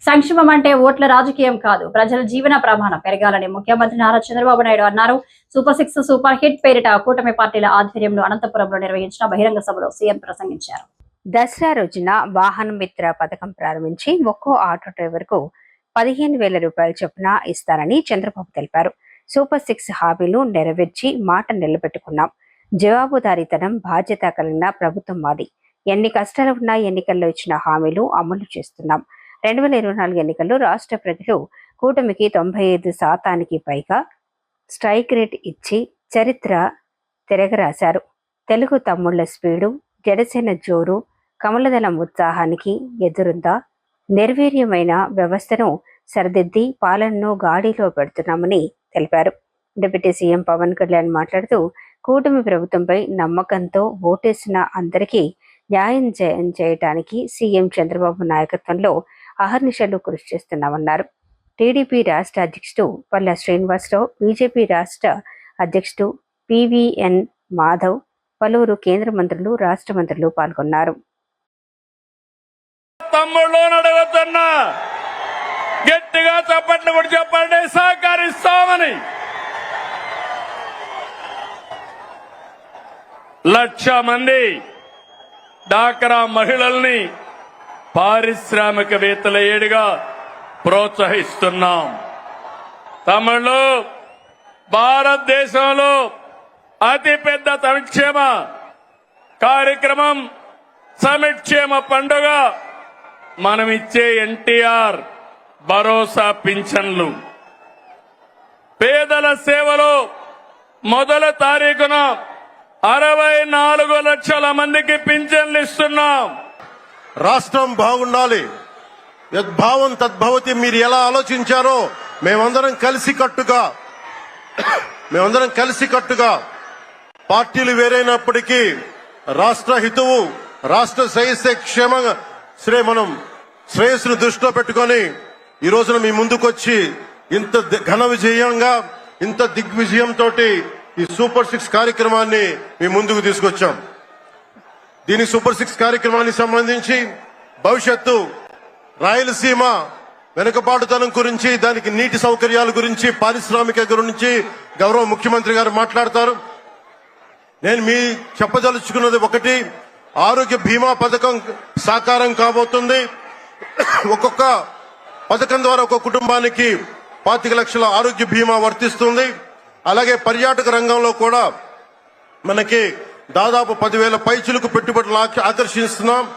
సంక్షేమం అంటే ఓట్ల రాజకీయం కాదు, ప్రజల జీవన ప్రమాణం పెరగాలని ముఖ్యమంత్రి నారా చంద్రబాబు నాయుడు అన్నారు. సూపర్ 6 సూపర్ హిట్ పేరిట కూటమి పార్టీల ఆధ్వర్యంలో అనంతపురంలో నిర్వహించిన బహిరంగ సభలో సీఎం ప్రసంగించారు. దసరా రోజున వాహన మిత్ర పథకం ప్రారంభించి ఒక్కో ఆటో డ్రైవర్ కు 15,000 రూపాయల చొప్పున ఇస్తారని చంద్రబాబు తెలిపారు. సూపర్ 6 హామీలు నెరవేర్చి మాట నిలబెట్టుకున్నాం. జవాబుదారీతనం, బాధ్యత కలిగిన ప్రభుత్వం మాది. ఎన్ని కష్టాలు ఉన్నా ఎన్నికల్లో ఇచ్చిన హామీలు అమలు చేస్తున్నాం. 2024 ఎన్నికల్లో రాష్ట్ర ప్రజలు కూటమికి 95% పైగా స్ట్రైక్ రేట్ ఇచ్చి చరిత్ర తిరగరాశారు. తెలుగు తమ్ముళ్ల స్పీడు, జనసేన జోరు, కమలదళం ఉత్సాహానికి ఎదురుందా? నిర్వీర్యమైన వ్యవస్థను సరిదిద్ది పాలనను గాడిలో పెడుతున్నామని తెలిపారు. డిప్యూటీ సీఎం పవన్ కళ్యాణ్ మాట్లాడుతూ, కూటమి ప్రభుత్వంపై నమ్మకంతో ఓటేసిన అందరికీ న్యాయం చేయడానికి సీఎం చంద్రబాబు నాయకత్వంలో అహర్నిశలు కృషి చేస్తున్నామన్నారు. టీడీపీ రాష్ట్ర అధ్యక్షుడు పల్లా శ్రీనివాసరావు, బీజేపీ రాష్ట్ర అధ్యక్షుడు పివిఎన్ మాధవ్, పలువురు కేంద్ర మంత్రులు, రాష్ట్ర మంత్రులు పాల్గొన్నారు. గట్టిగా చప్పట్లు కూడా చెప్పండి, సహకరిస్తామని. 1,00,000 మంది డాక్రా మహిళల్ని పారిశ్రామికవేత్తల ఏడుగా ప్రోత్సహిస్తున్నాం. తమిళలో భారతదేశంలో అతిపెద్ద సంక్షేమ కార్యక్రమం సమిక్షేమ పండుగ మనమిచ్చే ఎన్టీఆర్ భరోసా పింఛన్లు. పేదల సేవలో మొదటి తారీఖున 64 లక్షల మందికి పింఛన్లు ఇస్తున్నాం. రాష్ట్రం బాగుండాలి, యద్భావం తద్భవతి. మీరు ఎలా ఆలోచించారో మేమందరం కలిసికట్టుగా పార్టీలు వేరైనప్పటికీ రాష్ట్ర హితువు, రాష్ట్ర మనం శ్రేయస్సును దృష్టిలో పెట్టుకొని ఈ రోజున మీ ముందుకొచ్చి ఇంత ఘన విజయంగా, ఇంత దిగ్విజయంతో ఈ సూపర్ 6 కార్యక్రమాన్ని మీ ముందుకు తీసుకొచ్చాం. దీని సూపర్ 6 కార్యక్రమానికి సంబంధించి భవిష్యత్తు రాయలసీమ వెనుకబాటుతనం గురించి, దానికి నీటి సౌకర్యాల గురించి, పారిశ్రామిక గురించి గౌరవ ముఖ్యమంత్రి గారు మాట్లాడతారు. నేను మీ చెప్పదలుచుకున్నది ఒకటి, ఆరోగ్య బీమా పథకం సాకారం కాబోతుంది. ఒక్కొక్క పథకం ద్వారా ఒక కుటుంబానికి 25 లక్షల ఆరోగ్య బీమా వర్తిస్తుంది. అలాగే పర్యాటక రంగంలో కూడా మనకి దాదాపు 10,000 పైచిలకు పెట్టుబడులు ఆకర్షిస్తున్నాం.